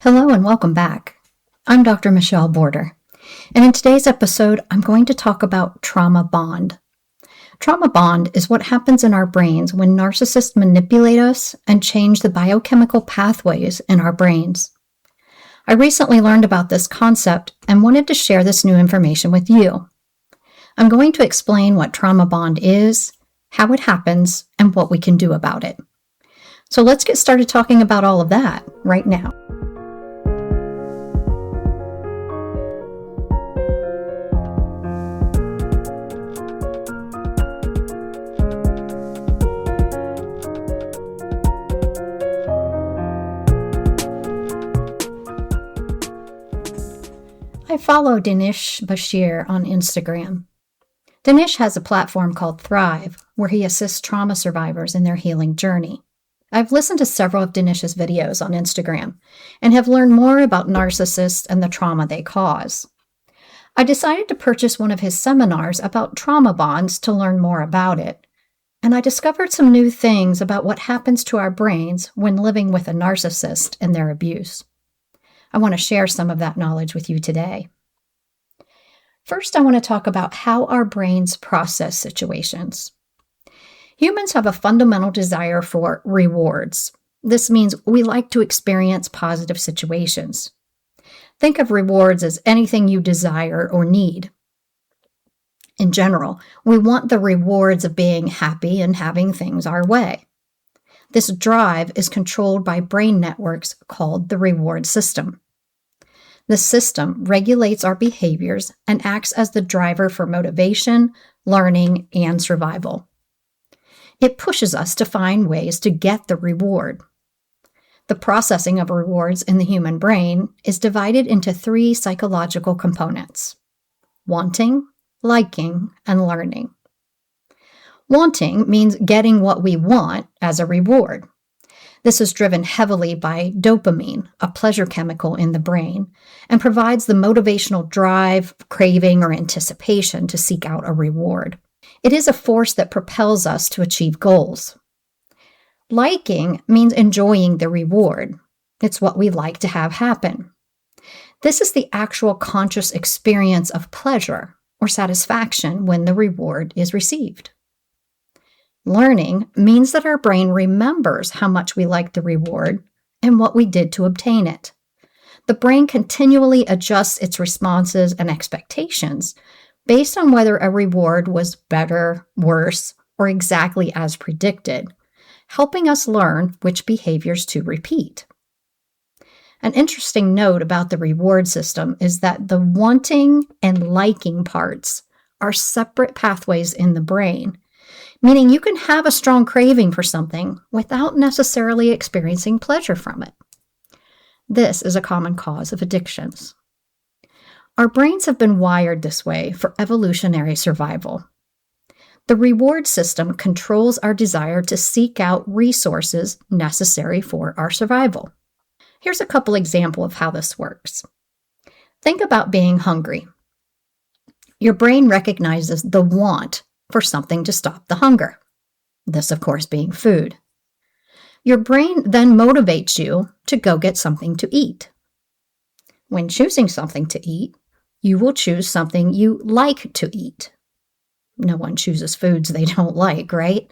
Hello and welcome back. I'm Dr. Michelle Border, and in today's episode, I'm going to talk about trauma bond. Trauma bond is what happens in our brains when narcissists manipulate us and change the biochemical pathways in our brains. I recently learned about this concept and wanted to share this new information with you. I'm going to explain what trauma bond is, how it happens, and what we can do about it. So let's get started talking about all of that right now. I follow Dinesh Bashir on Instagram. Dinesh has a platform called Thrive, where he assists trauma survivors in their healing journey. I've listened to several of Dinesh's videos on Instagram and have learned more about narcissists and the trauma they cause. I decided to purchase one of his seminars about trauma bonds to learn more about it, and I discovered some new things about what happens to our brains when living with a narcissist and their abuse. I want to share some of that knowledge with you today. First, I want to talk about how our brains process situations. Humans have a fundamental desire for rewards. This means we like to experience positive situations. Think of rewards as anything you desire or need. In general, we want the rewards of being happy and having things our way. This drive is controlled by brain networks called the reward system. The system regulates our behaviors and acts as the driver for motivation, learning, and survival. It pushes us to find ways to get the reward. The processing of rewards in the human brain is divided into 3 psychological components: wanting, liking, and learning. Wanting means getting what we want as a reward. This is driven heavily by dopamine, a pleasure chemical in the brain, and provides the motivational drive, craving, or anticipation to seek out a reward. It is a force that propels us to achieve goals. Liking means enjoying the reward. It's what we like to have happen. This is the actual conscious experience of pleasure or satisfaction when the reward is received. Learning means that our brain remembers how much we like the reward and what we did to obtain it. The brain continually adjusts its responses and expectations based on whether a reward was better, worse, or exactly as predicted, helping us learn which behaviors to repeat. An interesting note about the reward system is that the wanting and liking parts are separate pathways in the brain, meaning you can have a strong craving for something without necessarily experiencing pleasure from it. This is a common cause of addictions. Our brains have been wired this way for evolutionary survival. The reward system controls our desire to seek out resources necessary for our survival. Here's a couple examples of how this works. Think about being hungry. Your brain recognizes the want for something to stop the hunger. This, of course, being food. Your brain then motivates you to go get something to eat. When choosing something to eat, you will choose something you like to eat. No one chooses foods they don't like, right?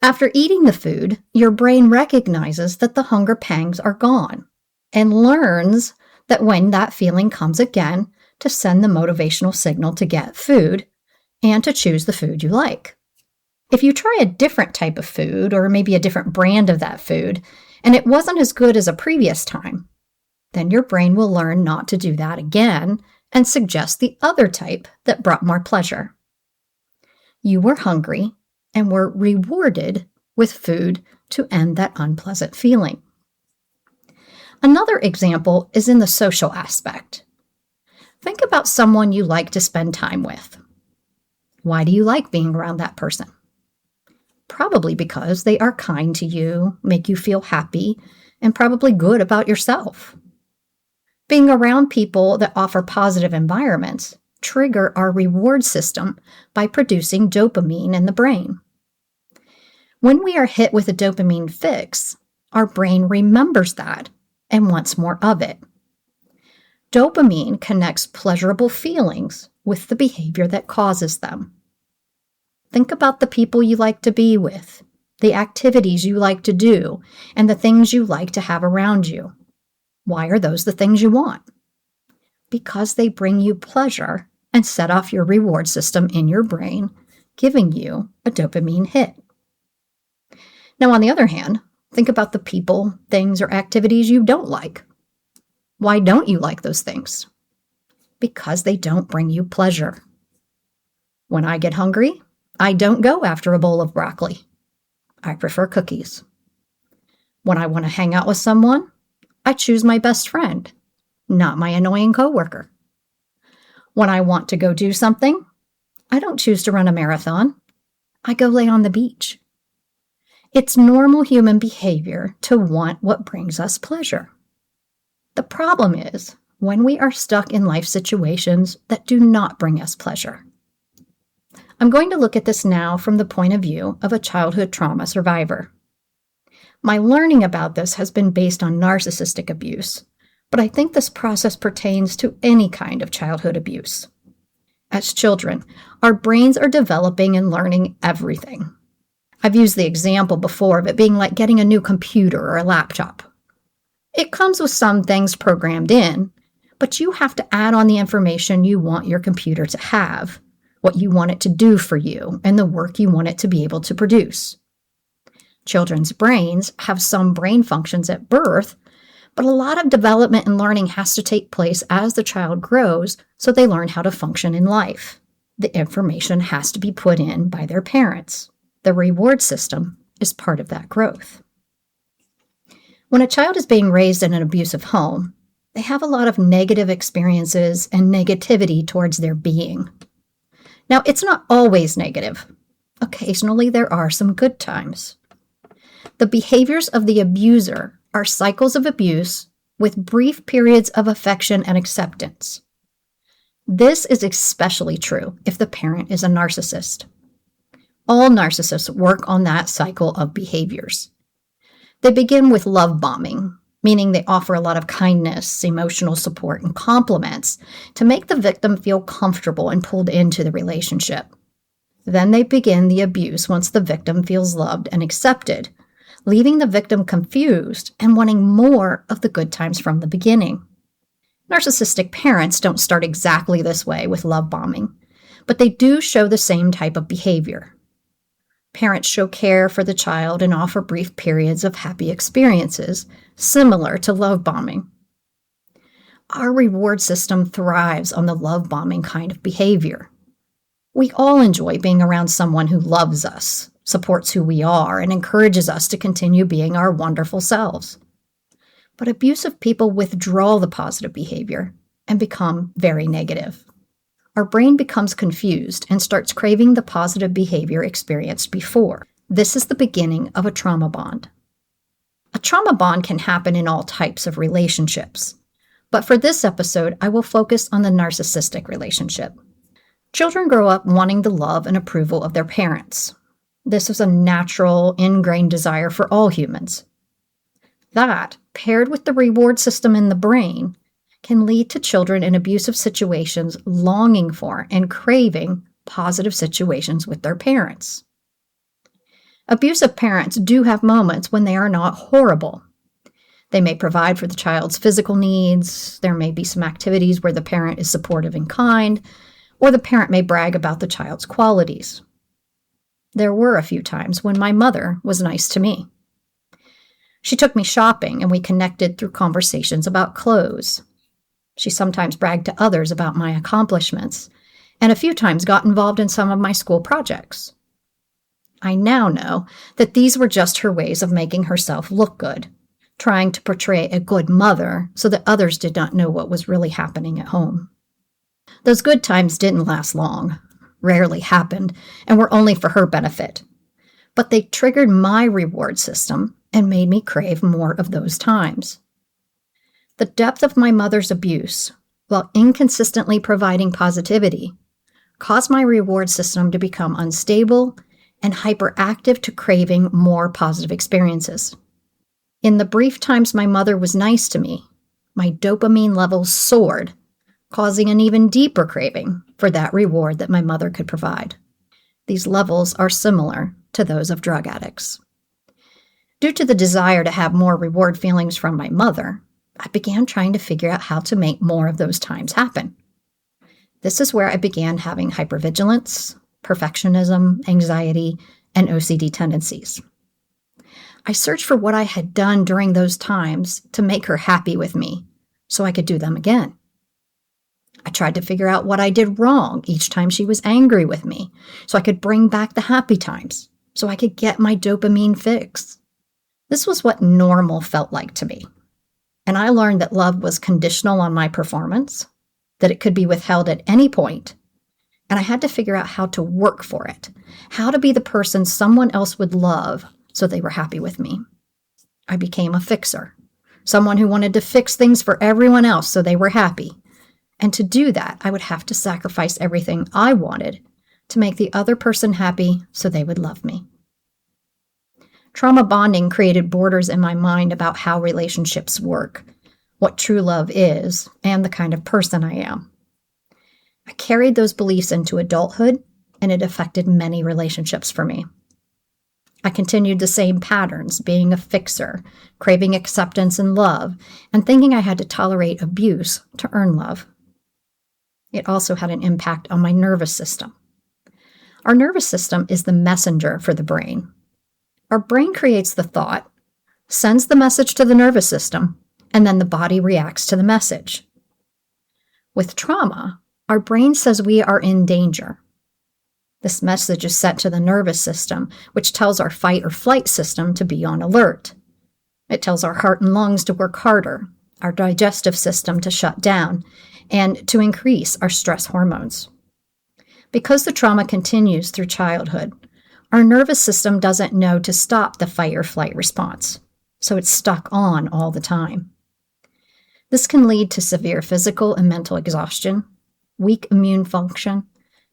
After eating the food, your brain recognizes that the hunger pangs are gone and learns that when that feeling comes again, to send the motivational signal to get food and to choose the food you like. If you try a different type of food or maybe a different brand of that food and it wasn't as good as a previous time, then your brain will learn not to do that again and suggest the other type that brought more pleasure. You were hungry and were rewarded with food to end that unpleasant feeling. Another example is in the social aspect. Think about someone you like to spend time with. Why do you like being around that person? Probably because they are kind to you, make you feel happy, and probably good about yourself. Being around people that offer positive environments trigger our reward system by producing dopamine in the brain. When we are hit with a dopamine fix, our brain remembers that and wants more of it. Dopamine connects pleasurable feelings with the behavior that causes them. Think about the people you like to be with, the activities you like to do, and the things you like to have around you. Why are those the things you want? Because they bring you pleasure and set off your reward system in your brain, giving you a dopamine hit. Now, on the other hand, think about the people, things, or activities you don't like. Why don't you like those things? Because they don't bring you pleasure. When I get hungry, I don't go after a bowl of broccoli. I prefer cookies. When I want to hang out with someone, I choose my best friend, not my annoying coworker. When I want to go do something, I don't choose to run a marathon. I go lay on the beach. It's normal human behavior to want what brings us pleasure. The problem is when we are stuck in life situations that do not bring us pleasure. I'm going to look at this now from the point of view of a childhood trauma survivor. My learning about this has been based on narcissistic abuse, but I think this process pertains to any kind of childhood abuse. As children, our brains are developing and learning everything. I've used the example before of it being like getting a new computer or a laptop. It comes with some things programmed in, but you have to add on the information you want your computer to have, what you want it to do for you, and the work you want it to be able to produce. Children's brains have some brain functions at birth, but a lot of development and learning has to take place as the child grows so they learn how to function in life. The information has to be put in by their parents. The reward system is part of that growth. When a child is being raised in an abusive home, they have a lot of negative experiences and negativity towards their being. Now, it's not always negative. Occasionally, there are some good times. The behaviors of the abuser are cycles of abuse with brief periods of affection and acceptance. This is especially true if the parent is a narcissist. All narcissists work on that cycle of behaviors. They begin with love bombing, meaning they offer a lot of kindness, emotional support, and compliments to make the victim feel comfortable and pulled into the relationship. Then they begin the abuse once the victim feels loved and accepted, leaving the victim confused and wanting more of the good times from the beginning. Narcissistic parents don't start exactly this way with love bombing, but they do show the same type of behavior. Parents show care for the child and offer brief periods of happy experiences, similar to love bombing. Our reward system thrives on the love bombing kind of behavior. We all enjoy being around someone who loves us, supports who we are, and encourages us to continue being our wonderful selves. But abusive people withdraw the positive behavior and become very negative. Our brain becomes confused and starts craving the positive behavior experienced before. This is the beginning of a trauma bond. A trauma bond can happen in all types of relationships, but for this episode, I will focus on the narcissistic relationship. Children grow up wanting the love and approval of their parents. This is a natural, ingrained desire for all humans. That, paired with the reward system in the brain, can lead to children in abusive situations longing for and craving positive situations with their parents. Abusive parents do have moments when they are not horrible. They may provide for the child's physical needs, there may be some activities where the parent is supportive and kind, or the parent may brag about the child's qualities. There were a few times when my mother was nice to me. She took me shopping and we connected through conversations about clothes. She sometimes bragged to others about my accomplishments, and a few times got involved in some of my school projects. I now know that these were just her ways of making herself look good, trying to portray a good mother so that others did not know what was really happening at home. Those good times didn't last long, rarely happened, and were only for her benefit. But they triggered my reward system and made me crave more of those times. The depth of my mother's abuse, while inconsistently providing positivity, caused my reward system to become unstable and hyperactive to craving more positive experiences. In the brief times my mother was nice to me, my dopamine levels soared, causing an even deeper craving for that reward that my mother could provide. These levels are similar to those of drug addicts. Due to the desire to have more reward feelings from my mother, I began trying to figure out how to make more of those times happen. This is where I began having hypervigilance, perfectionism, anxiety, and OCD tendencies. I searched for what I had done during those times to make her happy with me so I could do them again. I tried to figure out what I did wrong each time she was angry with me so I could bring back the happy times, so I could get my dopamine fix. This was what normal felt like to me. And I learned that love was conditional on my performance, that it could be withheld at any point, and I had to figure out how to work for it, how to be the person someone else would love so they were happy with me. I became a fixer, someone who wanted to fix things for everyone else so they were happy. And to do that, I would have to sacrifice everything I wanted to make the other person happy so they would love me. Trauma bonding created borders in my mind about how relationships work, what true love is, and the kind of person I am. I carried those beliefs into adulthood, and it affected many relationships for me. I continued the same patterns, being a fixer, craving acceptance and love, and thinking I had to tolerate abuse to earn love. It also had an impact on my nervous system. Our nervous system is the messenger for the brain. Our brain creates the thought, sends the message to the nervous system, and then the body reacts to the message. With trauma, our brain says we are in danger. This message is sent to the nervous system, which tells our fight or flight system to be on alert. It tells our heart and lungs to work harder, our digestive system to shut down, and to increase our stress hormones. Because the trauma continues through childhood, our nervous system doesn't know to stop the fight or flight response, so it's stuck on all the time. This can lead to severe physical and mental exhaustion, weak immune function,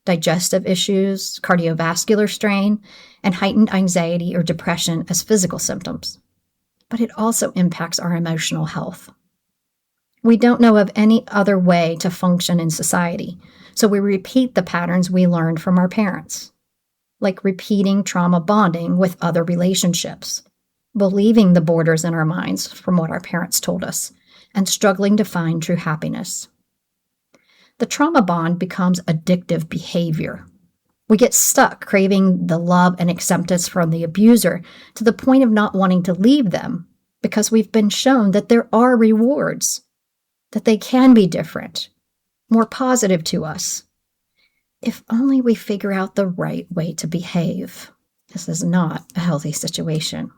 digestive issues, cardiovascular strain, and heightened anxiety or depression as physical symptoms. But it also impacts our emotional health. We don't know of any other way to function in society, so we repeat the patterns we learned from our parents, like repeating trauma bonding with other relationships, believing the borders in our minds from what our parents told us, and struggling to find true happiness. The trauma bond becomes addictive behavior. We get stuck craving the love and acceptance from the abuser to the point of not wanting to leave them because we've been shown that there are rewards, that they can be different, more positive to us. If only we figure out the right way to behave. This is not a healthy situation.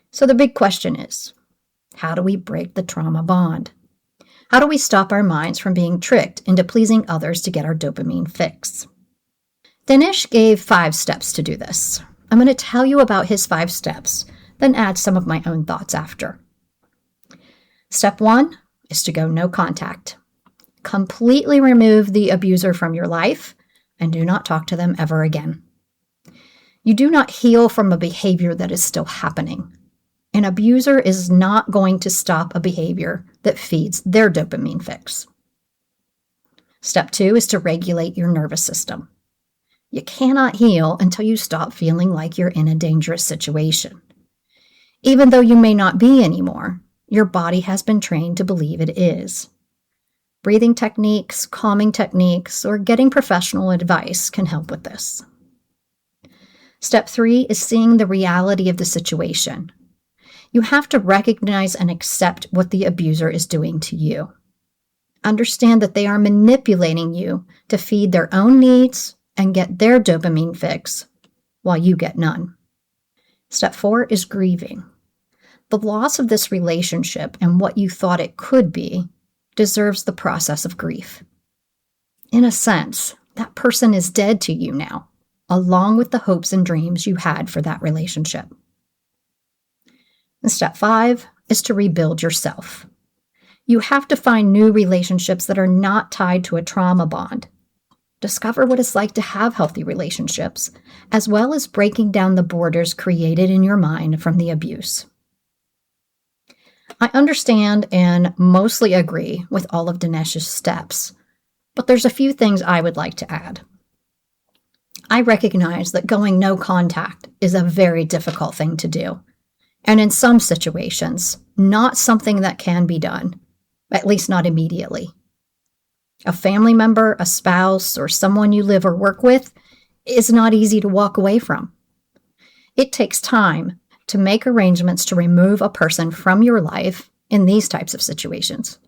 So the big question is, how do we break the trauma bond? How do we stop our minds from being tricked into pleasing others to get our dopamine fix? Dinesh gave 5 steps to do this. I'm going to tell you about his 5 steps, then add some of my own thoughts after. Step 1 is to go no contact. Completely remove the abuser from your life and do not talk to them ever again. You do not heal from a behavior that is still happening. An abuser is not going to stop a behavior that feeds their dopamine fix. Step 2 is to regulate your nervous system. You cannot heal until you stop feeling like you're in a dangerous situation. Even though you may not be anymore, your body has been trained to believe it is. Breathing techniques, calming techniques, or getting professional advice can help with this. Step 3 is seeing the reality of the situation. You have to recognize and accept what the abuser is doing to you. Understand that they are manipulating you to feed their own needs and get their dopamine fix while you get none. Step 4 is grieving. The loss of this relationship and what you thought it could be deserves the process of grief. In a sense, that person is dead to you now, along with the hopes and dreams you had for that relationship. And step 5 is to rebuild yourself. You have to find new relationships that are not tied to a trauma bond. Discover what it's like to have healthy relationships, as well as breaking down the borders created in your mind from the abuse. I understand and mostly agree with all of Dinesh's steps, but there's a few things I would like to add. I recognize that going no contact is a very difficult thing to do, and in some situations, not something that can be done, at least not immediately. A family member, a spouse, or someone you live or work with is not easy to walk away from. It takes time to make arrangements to remove a person from your life in these types of situations.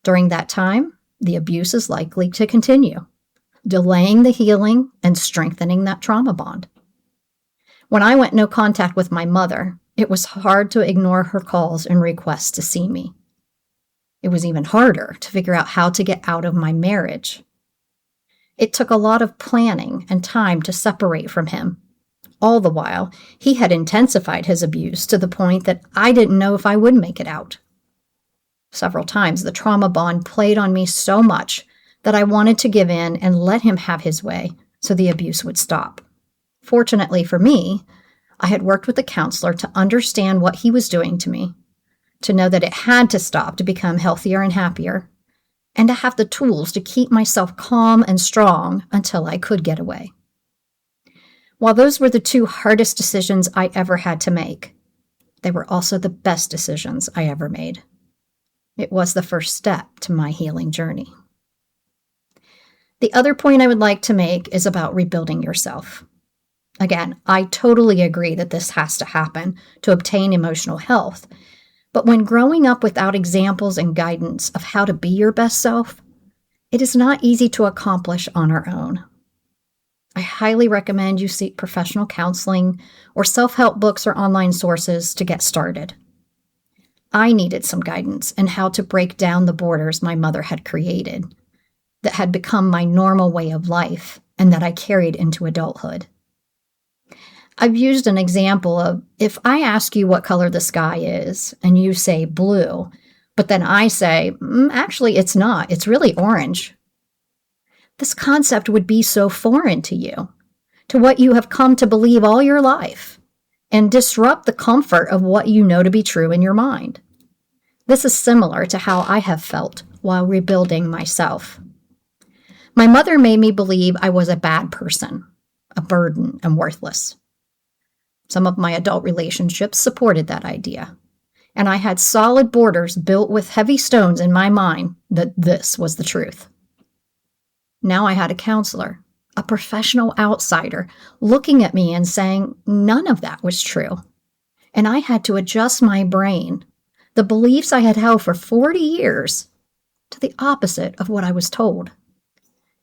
During that time, the abuse is likely to continue, delaying the healing and strengthening that trauma bond. When I went no contact with my mother, it was hard to ignore her calls and requests to see me. It was even harder to figure out how to get out of my marriage. It took a lot of planning and time to separate from him. All the while, he had intensified his abuse to the point that I didn't know if I would make it out. Several times, the trauma bond played on me so much that I wanted to give in and let him have his way so the abuse would stop. Fortunately for me, I had worked with a counselor to understand what he was doing to me, to know that it had to stop to become healthier and happier, and to have the tools to keep myself calm and strong until I could get away. While those were the two hardest decisions I ever had to make, they were also the best decisions I ever made. It was the first step to my healing journey. The other point I would like to make is about rebuilding yourself. Again, I totally agree that this has to happen to obtain emotional health, but when growing up without examples and guidance of how to be your best self, it is not easy to accomplish on our own. I highly recommend you seek professional counseling or self-help books or online sources to get started. I needed some guidance in how to break down the borders my mother had created that had become my normal way of life and that I carried into adulthood. I've used an example of if I ask you what color the sky is and you say blue, but then I say, actually it's not, it's really orange. This concept would be so foreign to you, to what you have come to believe all your life, and disrupt the comfort of what you know to be true in your mind. This is similar to how I have felt while rebuilding myself. My mother made me believe I was a bad person, a burden, and worthless. Some of my adult relationships supported that idea, and I had solid borders built with heavy stones in my mind that this was the truth. Now I had a counselor, a professional outsider, looking at me and saying none of that was true. And I had to adjust my brain, the beliefs I had held for 40 years, to the opposite of what I was told.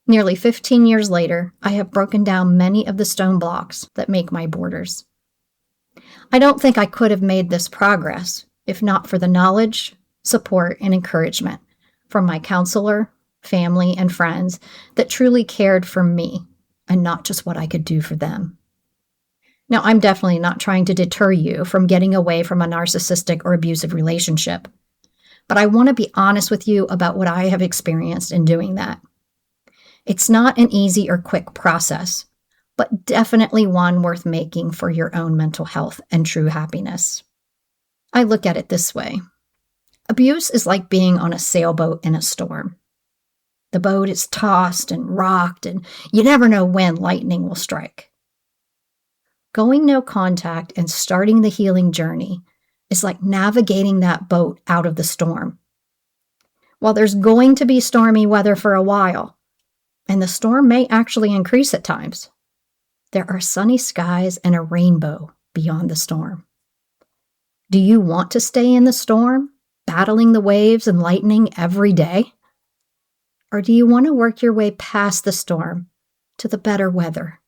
Nearly 15 years later, I have broken down many of the stone blocks that make my borders. I don't think I could have made this progress if not for the knowledge, support, and encouragement from my counselor, family, and friends that truly cared for me and not just what I could do for them. Now, I'm definitely not trying to deter you from getting away from a narcissistic or abusive relationship, but I want to be honest with you about what I have experienced in doing that. It's not an easy or quick process, but definitely one worth making for your own mental health and true happiness. I look at it this way. Abuse is like being on a sailboat in a storm. The boat is tossed and rocked, and you never know when lightning will strike. Going no contact and starting the healing journey is like navigating that boat out of the storm. While there's going to be stormy weather for a while, and the storm may actually increase at times, there are sunny skies and a rainbow beyond the storm. Do you want to stay in the storm, battling the waves and lightning every day? Or do you want to work your way past the storm to the better weather,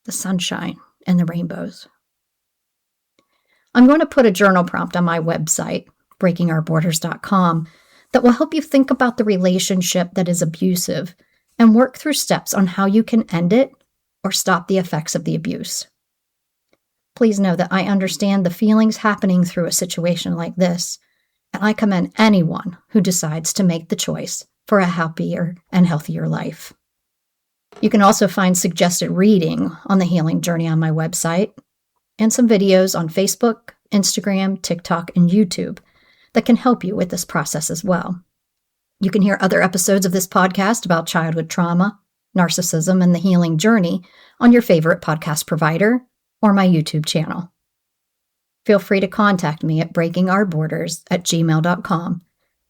the sunshine, and the rainbows? I'm going to put a journal prompt on my website, breakingourborders.com, that will help you think about the relationship that is abusive and work through steps on how you can end it or stop the effects of the abuse. Please know that I understand the feelings happening through a situation like this, and I commend anyone who decides to make the choice for a happier and healthier life. You can also find suggested reading on the healing journey on my website and some videos on Facebook, Instagram, TikTok, and YouTube that can help you with this process as well. You can hear other episodes of this podcast about childhood trauma, narcissism, and the healing journey on your favorite podcast provider or my YouTube channel. Feel free to contact me at breakingoutborders@gmail.com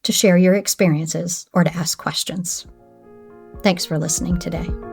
to share your experiences or to ask questions. Thanks for listening today.